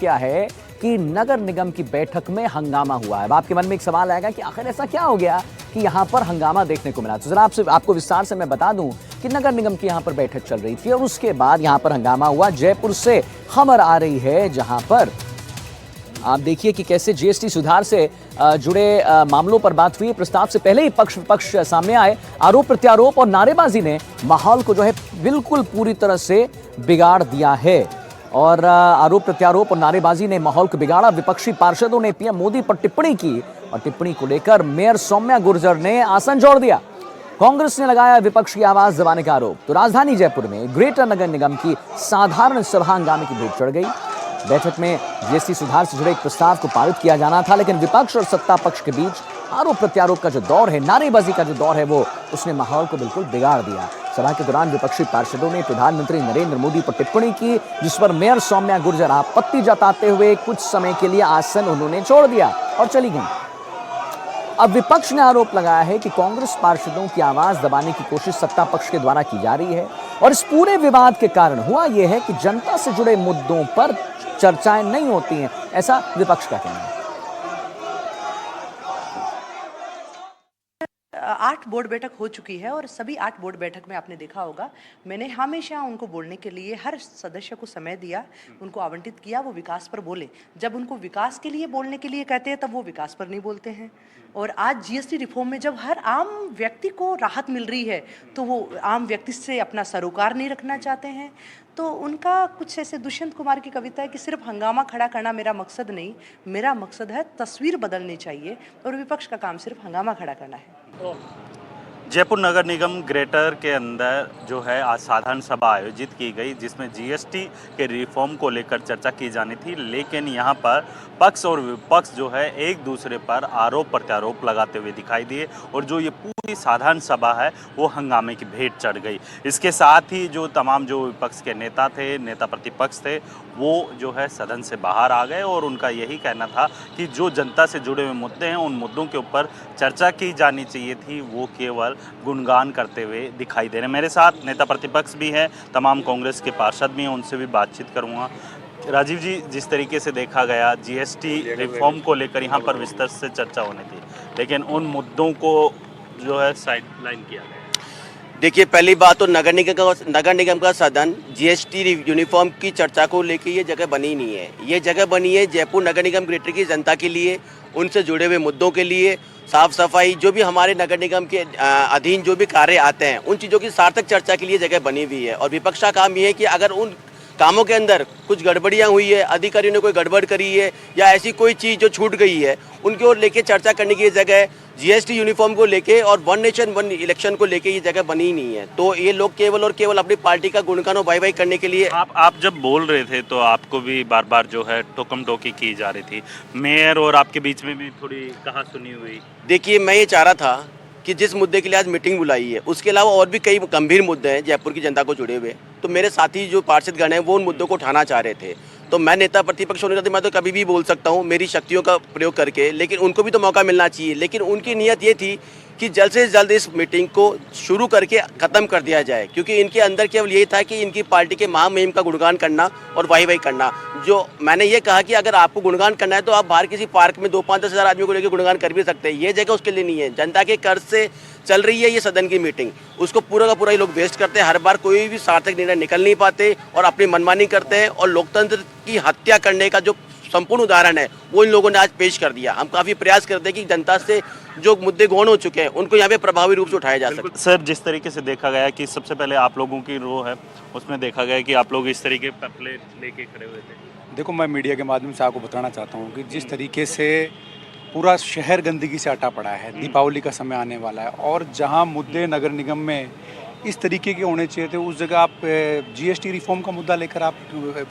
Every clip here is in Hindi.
क्या है कि नगर निगम की बैठक में हंगामा हुआ है। अब आपके मन में एक सवाल आएगा कि आखिर ऐसा क्या हो गया कि यहां पर हंगामा देखने को मिला। तो जरा आपको विस्तार से मैं बता दूं कि नगर निगम की यहां पर बैठक चल रही थी और उसके बाद यहां पर हंगामा हुआ। जयपुर से खबर आ रही है जहां पर आप देखिए कि कैसे जीएसटी सुधार से जुड़े मामलों पर बात हुई। प्रस्ताव से पहले ही पक्ष विपक्ष सामने आए। आरोप प्रत्यारोप और नारेबाजी ने माहौल को जो है बिल्कुल पूरी तरह से बिगाड़ दिया है। और आरोप प्रत्यारोप और नारेबाजी ने माहौल को बिगाड़ा। विपक्षी पार्षदों ने पीएम मोदी पर टिप्पणी की और टिप्पणी को लेकर मेयर सौम्या गुर्जर ने आसन जोड़ दिया। कांग्रेस ने लगाया विपक्ष की आवाज दबाने का आरोप। तो राजधानी जयपुर में ग्रेटर नगर निगम की साधारण सभा हंगामे की भेंट चढ़ गई। बैठक में जीएसटी सुधार से जुड़े एक प्रस्ताव को पारित किया जाना था, लेकिन विपक्ष और सत्ता पक्ष के बीच आरोप प्रत्यारोप का जो दौर है, नारेबाजी का जो दौर है, वो उसने माहौल को बिल्कुल बिगाड़ दिया। सभा के दौरान विपक्षी पार्षदों ने प्रधानमंत्री नरेंद्र मोदी पर टिप्पणी की, जिस पर मेयर सौम्या गुर्जर आपत्ति जताते हुए कुछ समय के लिए आसन उन्होंने छोड़ दिया और चली गई। अब विपक्ष ने आरोप लगाया है कि कांग्रेस पार्षदों की आवाज दबाने की कोशिश सत्ता पक्ष के द्वारा की जा रही है और इस पूरे विवाद के कारण हुआ यह है कि जनता से जुड़े मुद्दों पर चर्चाएं नहीं होती हैं, ऐसा विपक्ष का कहना है। 8 बोर्ड बैठक हो चुकी है और सभी 8 बोर्ड बैठक में आपने देखा होगा मैंने हमेशा उनको बोलने के लिए हर सदस्य को समय दिया, उनको आवंटित किया वो विकास पर बोले। जब उनको विकास के लिए बोलने के लिए कहते हैं तब वो विकास पर नहीं बोलते हैं। और आज जीएसटी रिफॉर्म में जब हर आम व्यक्ति को राहत मिल रही है तो वो आम व्यक्ति से अपना सरोकार नहीं रखना चाहते हैं। तो उनका कुछ ऐसे दुष्यंत कुमार की कविता है कि सिर्फ हंगामा खड़ा करना मेरा मकसद नहीं, मेरा मकसद है तस्वीर बदलनी चाहिए और विपक्ष का काम सिर्फ हंगामा खड़ा करना है। जयपुर नगर निगम ग्रेटर के अंदर जो है आज साधारण सभा आयोजित की गई, जिसमें जीएसटी के रिफॉर्म को लेकर चर्चा की जानी थी, लेकिन यहां पर पक्ष और विपक्ष जो है एक दूसरे पर आरोप प्रत्यारोप लगाते हुए दिखाई दिए और जो ये पूरी साधारण सभा है वो हंगामे की भेंट चढ़ गई। इसके साथ ही जो तमाम जो विपक्ष के नेता थे, नेता प्रतिपक्ष थे, वो जो है सदन से बाहर आ गए और उनका यही कहना था कि जो जनता से जुड़े हुए मुद्दे हैं उन मुद्दों के ऊपर चर्चा की जानी चाहिए थी, वो केवल गुणगान करते हुए दिखाई दे रहे हैं। मेरे साथ नेता प्रतिपक्ष भी हैं, तमाम कांग्रेस के पार्षद भी हैं, उनसे भी बातचीत करूंगा। राजीव जी, जिस तरीके से देखा गया जीएसटी रिफॉर्म को लेकर यहाँ पर विस्तार से चर्चा होनी थी, लेकिन उन मुद्दों को जो है साइडलाइन किया गया। देखिए, पहली बात तो नगर निगम का सदन जीएसटी यूनिफॉर्म की चर्चा को लेकर ये जगह बनी नहीं है। ये जगह बनी है जयपुर नगर निगम ग्रेटर की जनता के लिए, उनसे जुड़े हुए मुद्दों के लिए, साफ सफाई, जो भी हमारे नगर निगम के अधीन जो भी कार्य आते हैं उन चीज़ों की सार्थक चर्चा के लिए जगह बनी हुई है। और विपक्ष का काम ये है कि अगर उन कामों के अंदर कुछ गड़बड़ियाँ हुई है, अधिकारियों ने कोई गड़बड़ करी है या ऐसी कोई चीज़ जो छूट गई है, उनकी ओर लेके चर्चा करने की ये जगह है। जीएसटी यूनिफॉर्म को लेके और वन नेशन वन इलेक्शन को लेके ये जगह बनी ही नहीं है। तो ये लोग केवल और केवल अपनी पार्टी का गुणगान और वाई करने के लिए। आप जब बोल रहे थे तो आपको भी बार बार जो है टोकम टोकी की जा रही थी, मेयर और आपके बीच में भी थोड़ी कहा सुनी हुई। देखिए, मैं ये चाह रहा था कि जिस मुद्दे के लिए आज मीटिंग बुलाई है उसके अलावा और भी कई गंभीर मुद्दे हैं जयपुर की जनता को जुड़े हुए, तो मेरे साथी जो पार्षदगण हैं वो उन मुद्दों को उठाना चाह रहे थे। तो मैं नेता प्रतिपक्ष होने का मैं तो कभी भी बोल सकता हूँ मेरी शक्तियों का प्रयोग करके, लेकिन उनको भी तो मौका मिलना चाहिए। लेकिन उनकी नीयत ये थी कि जल्द से जल्द इस मीटिंग को शुरू करके ख़त्म कर दिया जाए, क्योंकि इनके अंदर केवल यही था कि इनकी पार्टी के महामहिम का गुणगान करना और वाही करना। जो मैंने ये कहा कि अगर आपको गुणगान करना है तो आप बाहर किसी पार्क में 2-5-10 हज़ार आदमियों को लेकर गुणगान कर भी सकते हैं। ये जगह उसके लिए नहीं है। जनता के कर्ज से चल रही है ये सदन की मीटिंग, उसको पूरा का पूरा ये लोग वेस्ट करते हैं। हर बार कोई भी सार्थक निर्णय निकल नहीं पाते और अपनी मनमानी करते हैं और लोकतंत्र की हत्या करने का जो संपूर्ण उदाहरण है वो इन लोगों ने आज पेश कर दिया। हम काफ़ी प्रयास करते हैं कि जनता से जो मुद्दे गौण हो चुके हैं उनको यहाँ पे प्रभावी रूप से उठाया जा सके। सर, जिस तरीके से देखा गया कि सबसे पहले आप लोगों की रो है, उसमें देखा गया कि आप लोग इस तरीके पैम्फलेट लेके खड़े हुए थे। देखो, मैं मीडिया के माध्यम से आपको बताना चाहता हूँ कि जिस तरीके से पूरा शहर गंदगी से अटा पड़ा है, दीपावली का समय आने वाला है और जहाँ मुद्दे नगर निगम में इस तरीके के होने चाहिए थे उस जगह आप जीएसटी रिफॉर्म का मुद्दा लेकर आप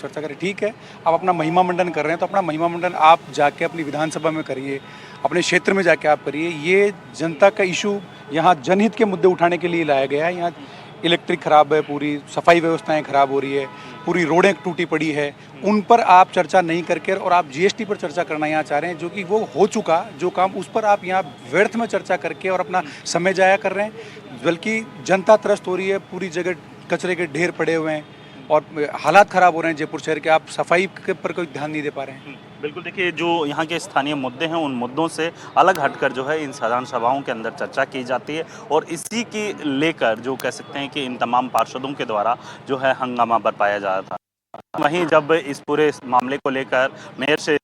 चर्चा करें। ठीक है, आप अपना महिमा मंडन कर रहे हैं तो अपना महिमा मंडन आप जाके अपनी विधानसभा में करिए, अपने क्षेत्र में जाके आप करिए। ये जनता का इशू यहाँ जनहित के मुद्दे उठाने के लिए लाया गया है। यहाँ इलेक्ट्रिक ख़राब है, पूरी सफाई व्यवस्थाएं ख़राब हो रही है, पूरी रोडें टूटी पड़ी है, उन पर आप चर्चा नहीं करके और आप जीएसटी पर चर्चा करना यहाँ चाह रहे हैं, जो कि वो हो चुका जो काम उस पर आप यहाँ व्यर्थ में चर्चा करके और अपना समय जाया कर रहे हैं। बल्कि जनता त्रस्त हो रही है, पूरी जगह कचरे के ढेर पड़े हुए हैं, और हालात ख़राब हो रहे हैं जयपुर शहर के, आप सफाई के पर कोई ध्यान नहीं दे पा रहे हैं। बिल्कुल, देखिए जो यहाँ के स्थानीय मुद्दे हैं उन मुद्दों से अलग हटकर जो है इन साधारण सभाओं के अंदर चर्चा की जाती है और इसी की लेकर जो कह सकते हैं कि इन तमाम पार्षदों के द्वारा जो है हंगामा बरपाया जा रहा था। वहीं जब इस पूरे मामले को लेकर मेयर से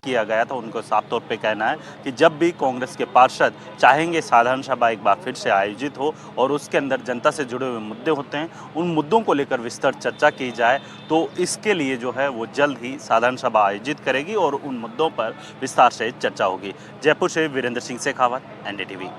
किया गया था, उनको साफ तौर पे कहना है कि जब भी कांग्रेस के पार्षद चाहेंगे साधारण सभा एक बार फिर से आयोजित हो और उसके अंदर जनता से जुड़े हुए मुद्दे होते हैं, उन मुद्दों को लेकर विस्तृत चर्चा की जाए, तो इसके लिए जो है वो जल्द ही साधारण सभा आयोजित करेगी और उन मुद्दों पर विस्तार से चर्चा होगी। जयपुर से वीरेंद्र सिंह शेखावत, NDTV।